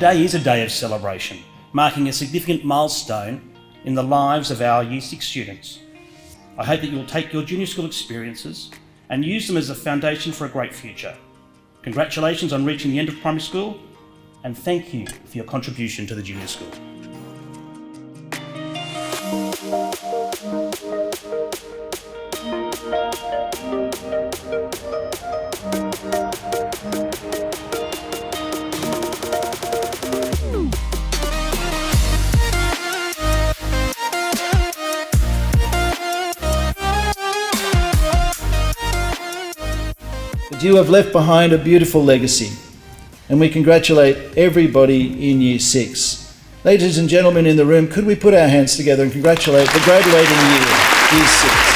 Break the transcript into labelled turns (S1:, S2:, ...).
S1: today is a day of celebration, marking a significant milestone in the lives of our Year 6 students. I hope that you'll take your junior school experiences and use them as a foundation for a great future. Congratulations on reaching the end of primary school, and thank you for your contribution to the junior school.
S2: You have left behind a beautiful legacy, and we congratulate everybody in Year 6. Ladies and gentlemen in the room, could we put our hands together and congratulate the graduating year, Year 6.